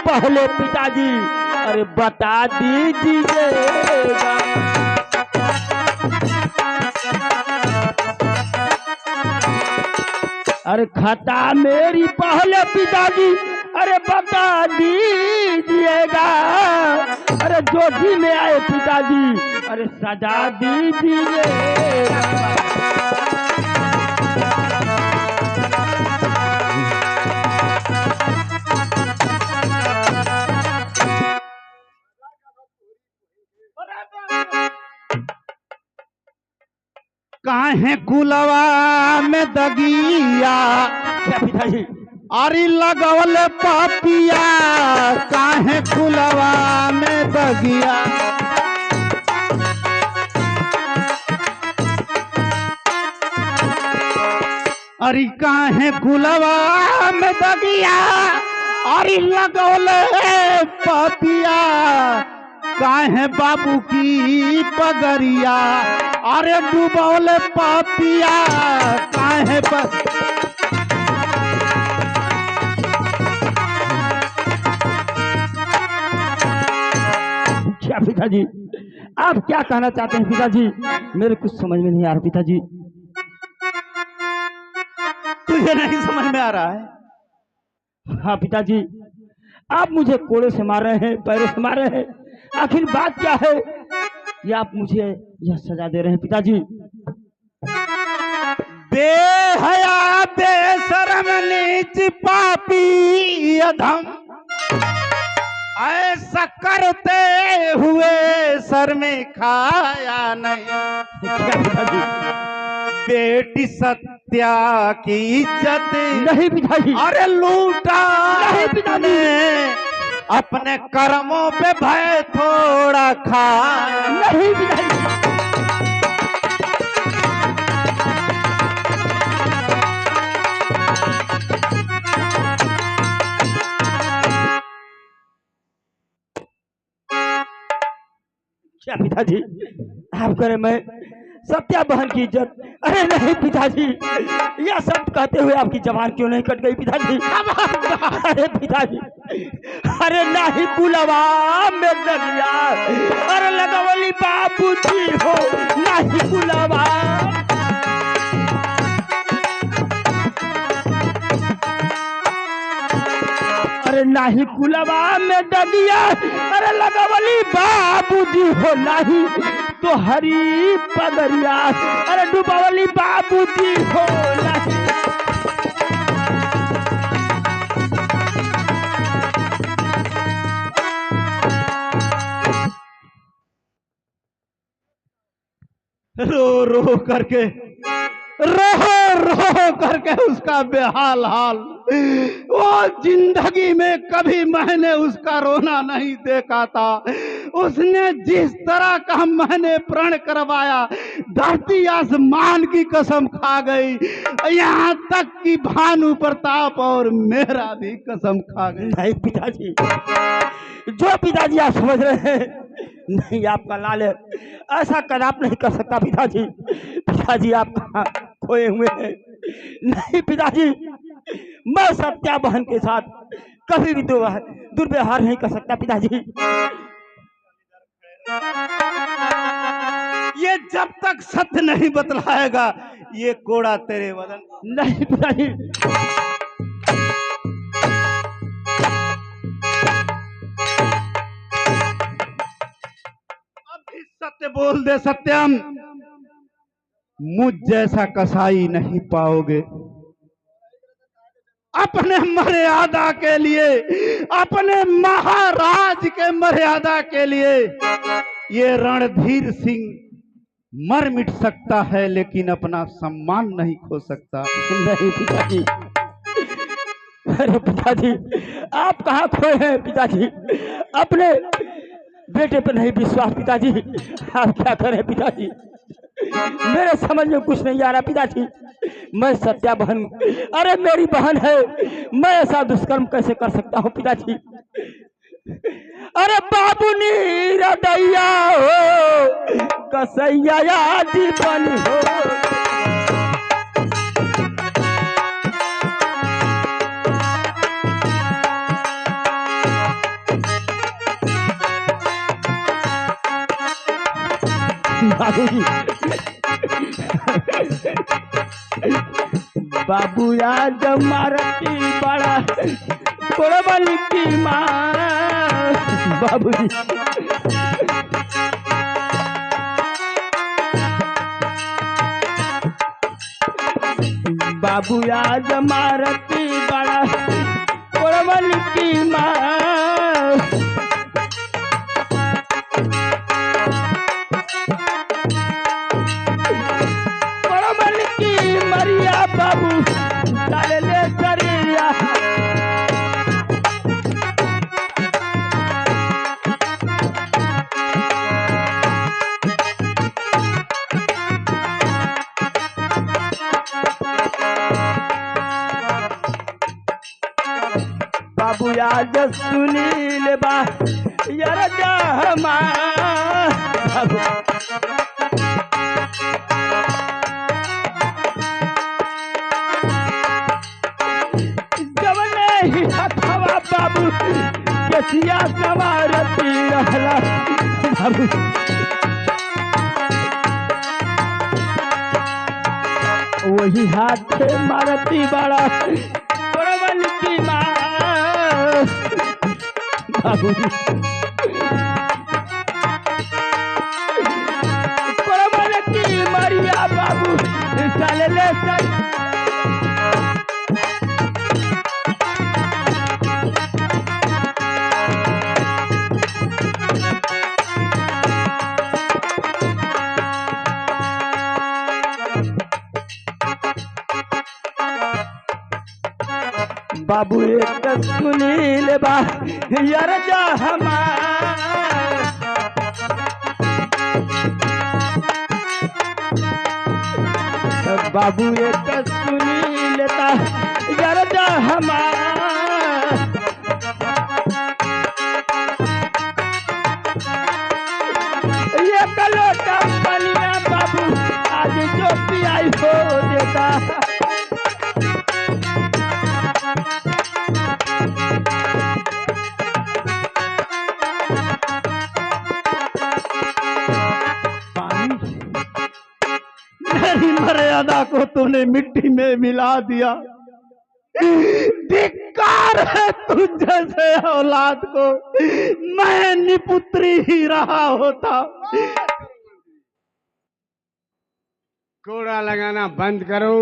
पहले पिताजी अरे बता दीजिएगा। अरे खता मेरी पहले पिताजी अरे बता दीजिएगा। अरे जो भी में आए पिताजी अरे सजा दीजिएगा। काहे कुलवा में दगिया क्या पिताजी? अरे लगवल पापिया काहे कुलवा में दगिया। अरे काहे कुलवा में दगिया अरे लगवल पापिया काहे बाबू की पगरिया अरे डूबौल पापिया काहे क्या पिताजी आप क्या कहना चाहते हैं पिताजी? मेरे कुछ समझ में नहीं आ रहा पिताजी। तुझे नहीं समझ में आ रहा है? हाँ पिताजी आप मुझे कोड़े से मार रहे हैं, पैरों से मार रहे हैं, आखिर बात क्या है? ये आप मुझे यह सजा दे रहे हैं पिताजी। बेहया बेशरम नीच पापी अधम ऐसा करते हुए सर में खाया नहीं। क्या पिताजी? बेटी सत्या की इज्जत नहीं पिताजी। अरे लूटा नहीं पिताजी। अपने कर्मों पे भय थोड़ा खा नहीं पिताजी। क्या पिताजी आप करें मैं सत्या बहन की इज्जत? अरे नहीं पिताजी यह शब्द कहते हुए आपकी जबान क्यों नहीं कट गई पिताजी? अरे पिताजी अरे नहीं कुलवा में दगिया अरे लगवली बाबू जी हो नहीं कुलवा। अरे नहीं कुलवा में दगिया अरे लगवली बाबू जी हो नहीं तो हरी पगरिया अरे डुबावली बाबू जी हो नहीं। रो करके उसका बेहाल हाल। वो जिंदगी में कभी मैंने उसका रोना नहीं देखा था। उसने जिस तरह का मैंने प्रण करवाया धरती आसमान की कसम खा गई, यहाँ तक कि भानु प्रताप और मेरा भी कसम खा गई। नहीं पिताजी जो पिताजी आप समझ रहे हैं नहीं आपका लाल ऐसा कदाप नहीं कर सकता पिताजी। पिताजी आप कहाँ खोए हुए हैं? नहीं पिताजी मैं सत्या बहन के साथ कभी भी दुर्व्यवहार नहीं कर सकता पिताजी। ये जब तक सत्य नहीं बतलाएगा ये कोड़ा तेरे वदन। नहीं पिताजी अभी सत्य बोल दे सत्यम, मुझ जैसा कसाई नहीं पाओगे। अपने मर्यादा के लिए, अपने महाराज के मर्यादा के लिए ये रणधीर सिंह मर मिट सकता है लेकिन अपना सम्मान नहीं खो सकता। नहीं पिताजी। अरे पिताजी आप कहाँ खोए हैं पिताजी? अपने बेटे पर नहीं विश्वास पिताजी। आप क्या करें पिताजी? मेरे समझ में कुछ नहीं आ रहा पिताजी। मैं सत्या बहन अरे मेरी बहन है, मैं ऐसा दुष्कर्म कैसे कर सकता हूँ पिताजी? अरे बाबू नीरदैया हो कसैया जीवन हो। बाबूजी बाबू आज मारती बड़ा कोरबल की माँ बाबूजी बाबू आज मारती बड़ा कोरबल की माँ मरिया बाबू डाले ले करिया बाबू आज सुनील बा यार जहमा हथवा बाबू केसिया सवारती रहला बाबू वही हाथ से मारती बड़ा कोरबल की माँ बाबूजी कोरबल की मरिया बाबू चले ले बाबू एक सुनील बा यार जा बाबू एक सुनील ता यार जा ये कलोटा बलिया बाबू आज जो पियाई हो देता मेरी मर्यादा को तूने मिट्टी में मिला दिया। धिक्कार है तुझ जैसे औलाद को, मैं निपुत्री ही रहा होता। कोड़ा लगाना बंद करो,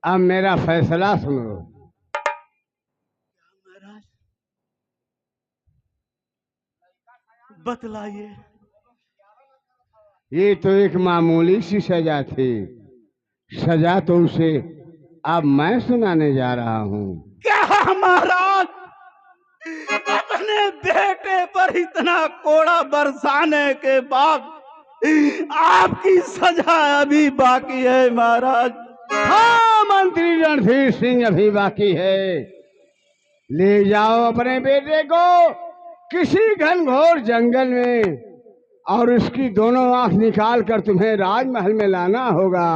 अब मेरा फैसला सुनो। बतलाइए। ये तो एक मामूली सी सजा थी, सजा तो उसे अब मैं सुनाने जा रहा हूँ। क्या महाराज, अपने बेटे पर इतना कोड़ा बरसाने के बाद आपकी सजा अभी बाकी है महाराज? हाँ, मंत्री रणधीर सिंह अभी बाकी है। ले जाओ अपने बेटे को किसी घनघोर जंगल में और उसकी दोनों आंख निकाल कर तुम्हें राजमहल में लाना होगा।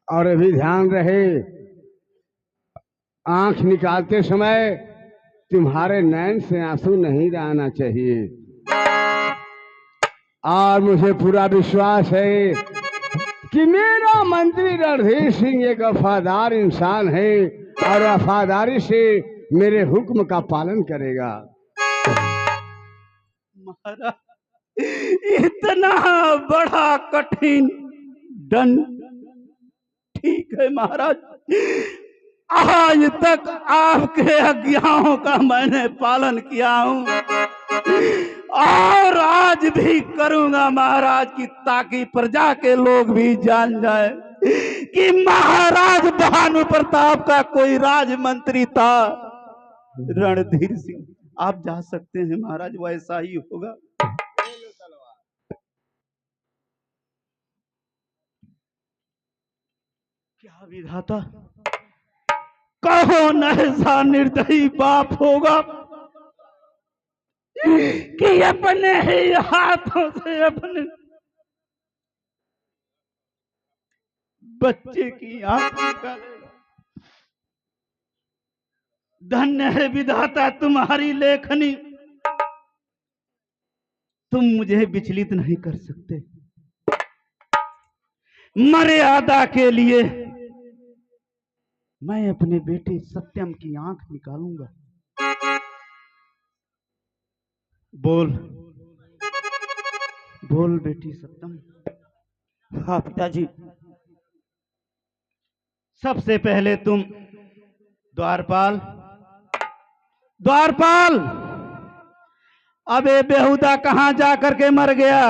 और अभी ध्यान रहे, आंख निकालते समय तुम्हारे नैन से आंसू नहीं आना चाहिए। और मुझे पूरा विश्वास है कि मेरा मंत्री रणधीर सिंह एक वफादार इंसान है और वफादारी से मेरे हुक्म का पालन करेगा। महाराज, इतना बड़ा कठिन दंड ठीक है महाराज। आज तक आपके आज्ञाओं का मैंने पालन किया हूं और आज भी करूंगा महाराज, की ताकि प्रजा के लोग भी जान जाए कि महाराज भानु प्रताप का कोई राजमंत्री था। रणधीर सिंह, आप जा सकते हैं महाराज, वैसा ही होगा। क्या विधाता, कौन ऐसा निर्दयी बाप होगा कि अपने ही हाथों से अपने बच्चे की आंख निकालेगा। धन्य है विधाता तुम्हारी लेखनी, तुम मुझे विचलित नहीं कर सकते। मर्यादा के लिए मैं अपने बेटे सत्यम की आंख निकालूंगा। बोल बोल बेटी सत्यम। हाँ पिताजी। सबसे पहले तुम द्वारपाल द्वारपाल अबे बेहुदा कहां जाकर के मर गया?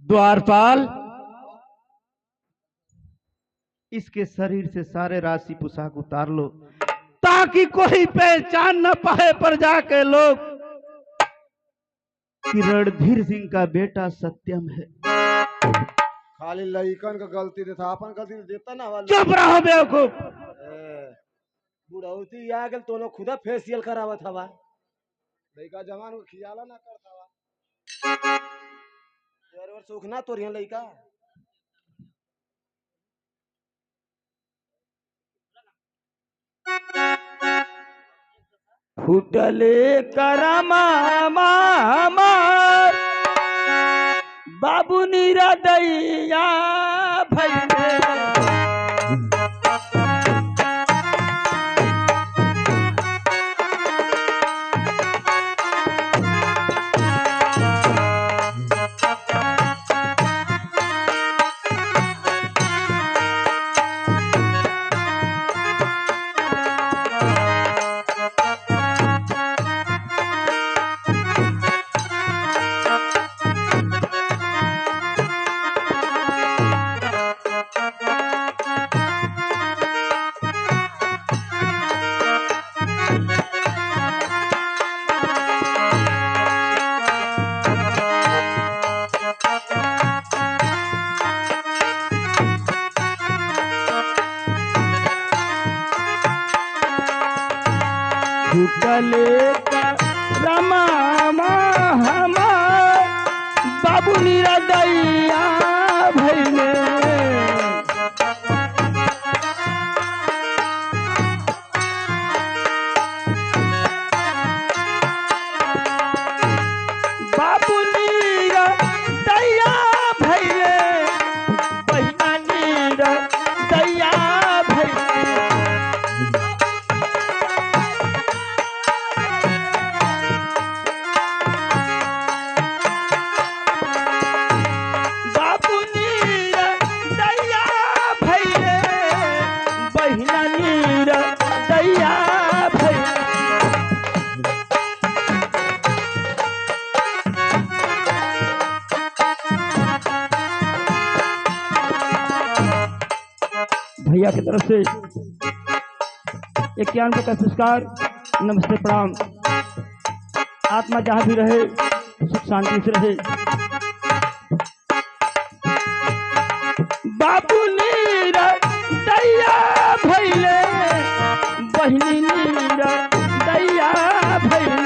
द्वारपाल इसके शरीर से सारे राशि पोशाक उतार लो ताकि कोई पहचान न पाए प्रजा के लोग कि रणधीर सिंह का बेटा सत्यम है। खाली लइकन का गलती देता, अपन गलती देता ना वाला। चुप रहो बेवकूफ। बुढ़ौती आ गल तो खुदा फेशियल करावत हवा। लइका जवान को खियाला ना करता वा। यार सुख ना तो रिया लइका। फूटले करमा मार बाबू नीरा दैया भैले। फूटले करमा हमार बाबू नीरा दैया भैले। बाबू नीरा दैया भैले बहिना नीरा दैया भैले। भैया की तरफ से 91 का पुरस्कार। नमस्ते प्रणाम। आत्मा जहाँ भी रहे सुख शांति से रहे। बाबू नीरा दैया भैले बहिनी नीरा दैया भैले।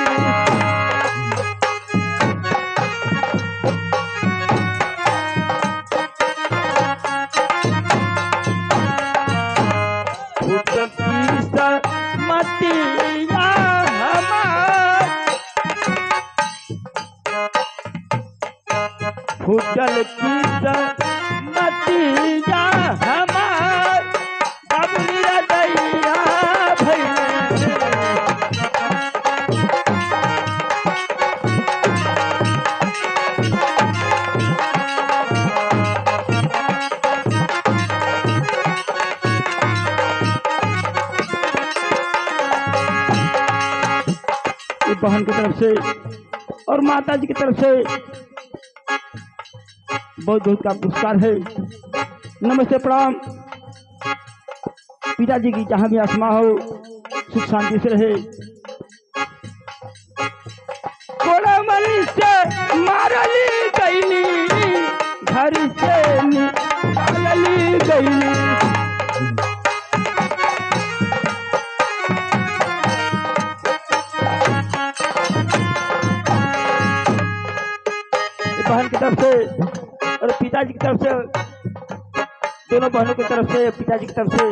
मतिया हमार फूटल की मतिया हमार बाबू नीरा दैया भैले। बहन की तरफ से और माता जी की तरफ से बहुत बहुत का पुरस्कार है। नमस्ते प्रणाम। पिताजी की जहाँ भी आत्मा हो सुख शांति से रहे। कोड़ा मरी से मारली गईली घर से निकालली गईली। बहन की तरफ से और पिताजी की तरफ से दोनों बहनों की तरफ से पिताजी की तरफ से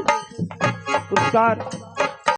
पुरस्कार।